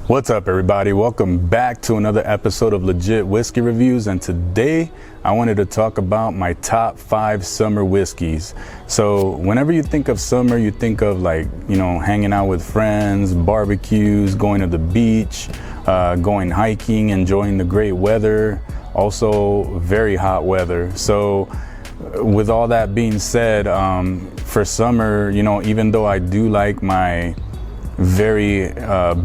What's up, everybody? Welcome back to another episode of Legit Whiskey Reviews, and today I wanted to talk about my top 5 summer whiskeys. So whenever you think of summer, you think of hanging out with friends, barbecues, going to the beach, going hiking, enjoying the great weather, also very hot weather. So with all that being said, for summer, even though I do like my very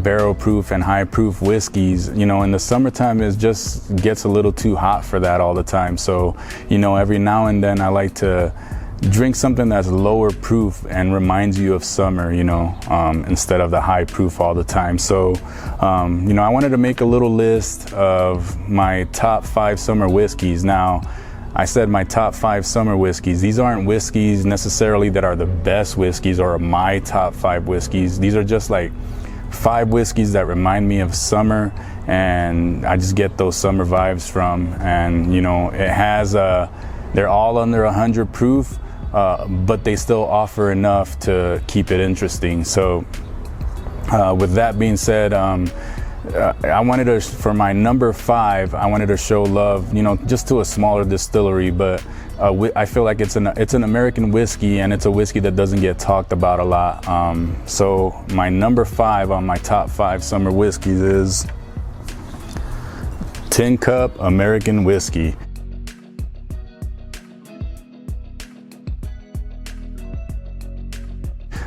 barrel proof and high proof whiskeys, in the summertime it just gets a little too hot for that all the time. So every now and then I like to drink something that's lower proof and reminds you of summer, instead of the high proof all the time. So I wanted to make a little list of my top 5 summer whiskeys. Now, I said my top 5 summer whiskeys. These aren't whiskeys necessarily that are the best whiskeys or my top 5 whiskeys. These are just like 5 whiskeys that remind me of summer, and I just get those summer vibes from. And it has they're all under 100 proof, but they still offer enough to keep it interesting. So with that being said, I wanted to, for my number 5, I wanted to show love, just to a smaller distillery, but I feel like it's an American whiskey, and it's a whiskey that doesn't get talked about a lot. So my number 5 on my top 5 summer whiskeys is Tin Cup American Whiskey.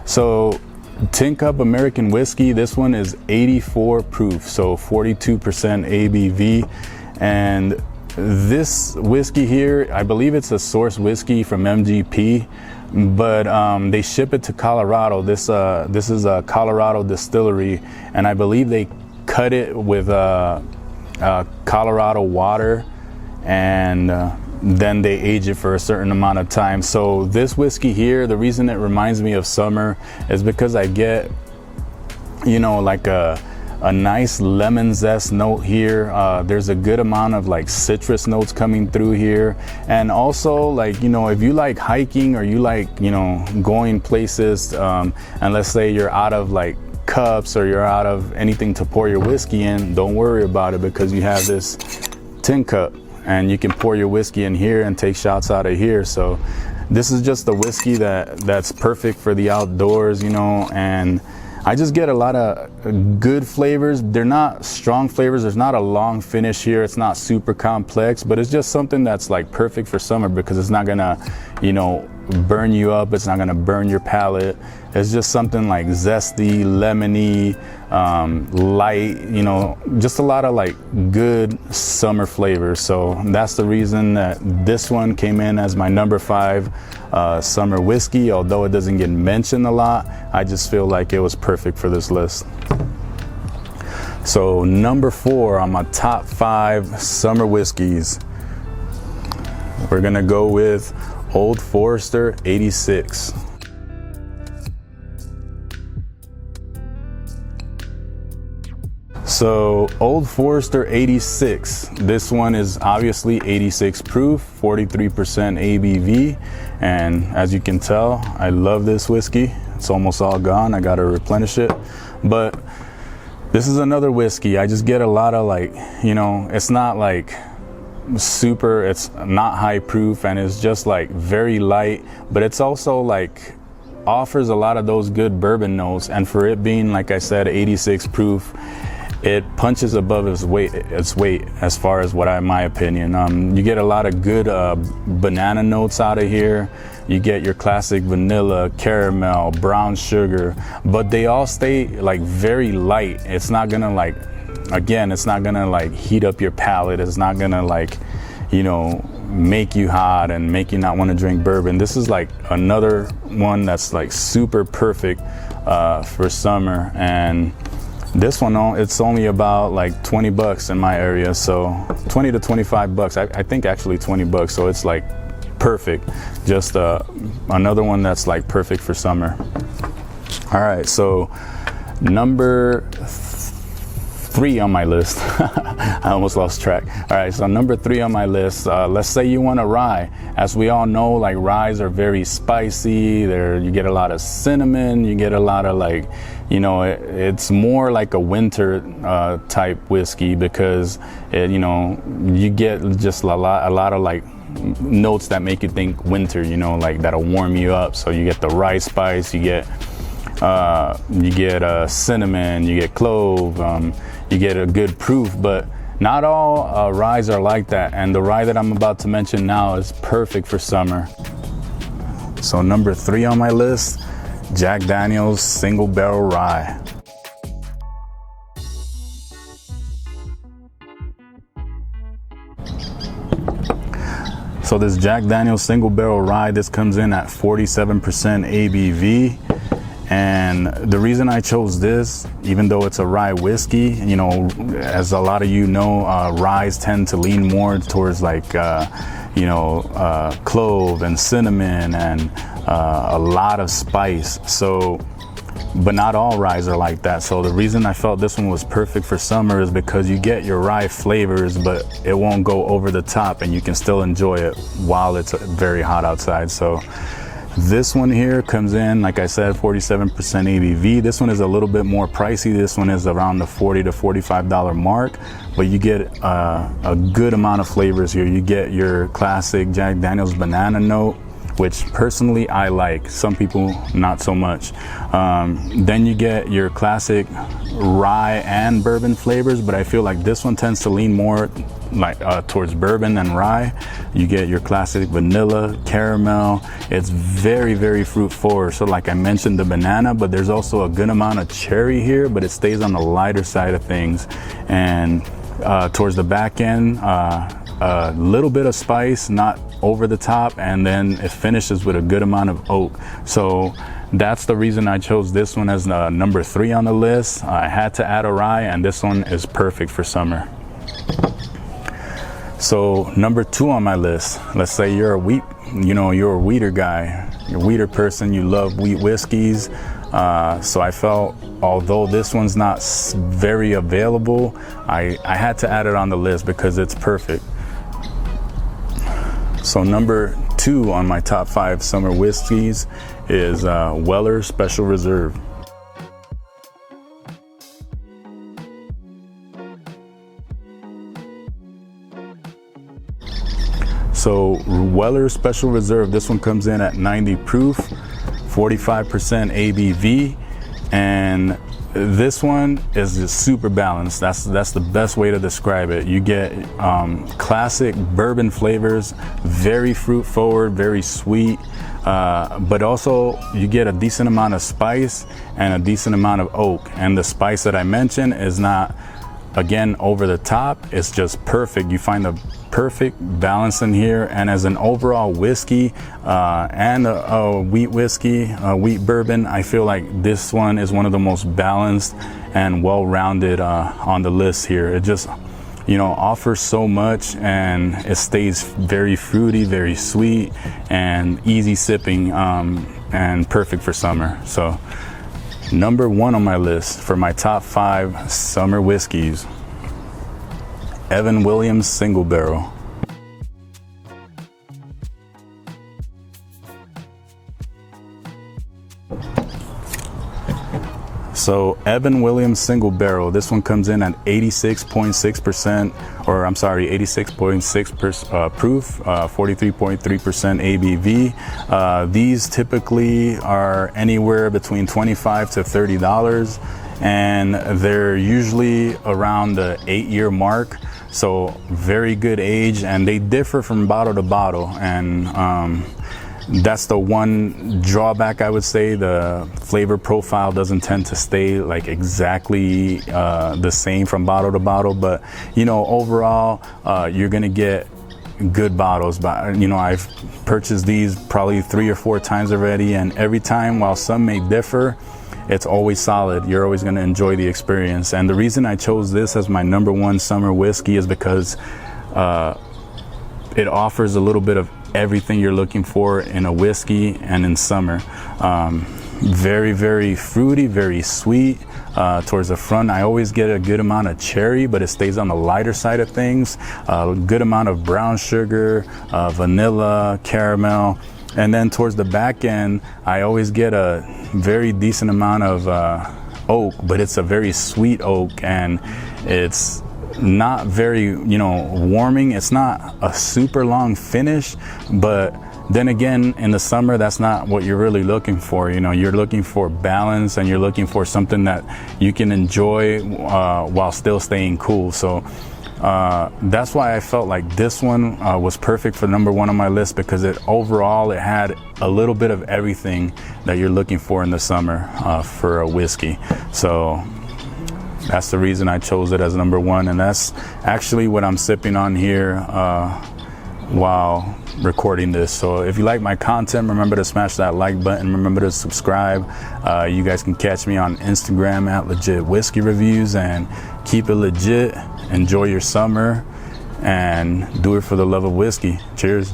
So Tin Cup American Whiskey, this one is 84 proof, so 42% ABV. And this whiskey here, I believe it's a source whiskey from MGP, but they ship it to Colorado. This is a Colorado distillery, and I believe they cut it with Colorado water, and then they age it for a certain amount of time. So this whiskey here, the reason it reminds me of summer is because I get, like a nice lemon zest note here. There's a good amount of citrus notes coming through here. And also if you like hiking, or you like, going places, and let's say you're out of cups, or you're out of anything to pour your whiskey in, don't worry about it, because you have this tin cup, and you can pour your whiskey in here and take shots out of here. So this is just a whiskey that's perfect for the outdoors, and I just get a lot of good flavors. They're not strong flavors. There's not a long finish here. It's not super complex, but it's just something that's perfect for summer, because it's not gonna, burn you up. It's not gonna burn your palate. It's just something zesty, lemony, light, just a lot of good summer flavors. So that's the reason that this one came in as my number 5 summer whiskey. Although it doesn't get mentioned a lot, I just feel like it was perfect for this list. So number 4 on my top 5 summer whiskeys, we're gonna go with Old Forester 86. So Old Forester 86, this one is obviously 86 proof, 43% ABV, and as you can tell, I love this whiskey. It's almost all gone. I gotta replenish it, but this is another whiskey. I just get a lot of it's not super, it's not high proof, and it's just very light, but it's also offers a lot of those good bourbon notes. And for it being, like I said, 86 proof, it punches above its weight as far as my opinion. You get a lot of good banana notes out of here. You get your classic vanilla, caramel, brown sugar, but they all stay very light. It's not gonna it's not gonna heat up your palate. It's not gonna make you hot and make you not want to drink bourbon. This is another one that's super perfect for summer. And this one, it's only about $20 in my area, so 20 to 25 bucks. I think actually 20 bucks, so it's perfect. Just another one that's perfect for summer. All right, so number 3 on my list. I almost lost track. All right, so number 3 on my list, let's say you want a rye. As we all know, like ryes are very spicy. You get a lot of cinnamon, you get a lot of it's more like a winter type whiskey, because you get just a lot of like notes that make you think winter, like that'll warm you up. So you get the rye spice, you get cinnamon, you get clove, you get a good proof. But not all ryes are like that, and the rye that I'm about to mention now is perfect for summer. So number 3 on my list, Jack Daniel's Single Barrel Rye. So this Jack Daniel's Single Barrel Rye, this comes in at 47% ABV. And the reason I chose this, even though it's a rye whiskey, as a lot of ryes tend to lean more towards like, clove and cinnamon and a lot of spice. So, but not all ryes are like that. So the reason I felt this one was perfect for summer is because you get your rye flavors, but it won't go over the top, and you can still enjoy it while it's very hot outside. So this one here comes in, like I said, 47% ABV. This one is a little bit more pricey. This one is around the $40 to $45 mark, but you get a good amount of flavors here. You get your classic Jack Daniel's banana note, which personally I like. Some people not so much. Then you get your classic rye and bourbon flavors, but I feel like this one tends to lean more like towards bourbon than rye. You get your classic vanilla, caramel. It's very, very fruit forward. So like I mentioned, the banana, but there's also a good amount of cherry here, but it stays on the lighter side of things. And towards the back end, a little bit of spice, not over the top, and then it finishes with a good amount of oak. So that's the reason I chose this one as number 3 on the list. I had to add a rye, and this one is perfect for summer. So number 2 on my list, let's say you're a wheater guy, you're a wheater person, you love wheat whiskeys. So I felt, although this one's not very available, I had to add it on the list because it's perfect. So number 2 on my top 5 summer whiskeys is Weller Special Reserve. So Weller Special Reserve, this one comes in at 90 proof, 45% ABV, and this one is just super balanced. That's the best way to describe it. You get classic bourbon flavors, very fruit forward, very sweet, but also you get a decent amount of spice and a decent amount of oak. And the spice that I mentioned is not, again, over the top. It's just perfect. You find the perfect balance in here. And as an overall whiskey and a wheat whiskey, wheat bourbon, I feel like this one is one of the most balanced and well-rounded on the list here. It just offers so much, and it stays very fruity, very sweet, and easy sipping, and perfect for summer. So number 1 on my list for my top 5 summer whiskeys, Evan Williams Single Barrel. So Evan Williams Single Barrel, this one comes in at 86.6%, or I'm sorry, 86.6% proof, 43.3% ABV. These typically are anywhere between $25 to $30, and they're usually around the 8-year mark. So very good age, and they differ from bottle to bottle, and that's the one drawback, I would say. The flavor profile doesn't tend to stay like exactly the same from bottle to bottle, but overall you're gonna get good bottles. But I've purchased these probably 3 or 4 times already, and every time, while some may differ, it's always solid. You're always going to enjoy the experience. And the reason I chose this as my number 1 summer whiskey is because it offers a little bit of everything you're looking for in a whiskey and in summer. Very, very fruity, very sweet. Towards the front, I always get a good amount of cherry, but it stays on the lighter side of things. A good amount of brown sugar, vanilla, caramel. And then towards the back end, I always get a very decent amount of oak, but it's a very sweet oak, and it's not very, you know, warming. It's not a super long finish, but then again, in the summer, that's not what you're really looking for. You know, you're looking for balance, and you're looking for something that you can enjoy while still staying cool. So that's why I felt like this one was perfect for number one on my list, because it had a little bit of everything that you're looking for in the summer for a whiskey. So that's the reason I chose it as number one, and that's actually what I'm sipping on here while recording this. So if you like my content, remember to smash that like button, remember to subscribe. You guys can catch me on Instagram at Legit Whiskey Reviews, and keep it legit. Enjoy your summer and do it for the love of whiskey. Cheers.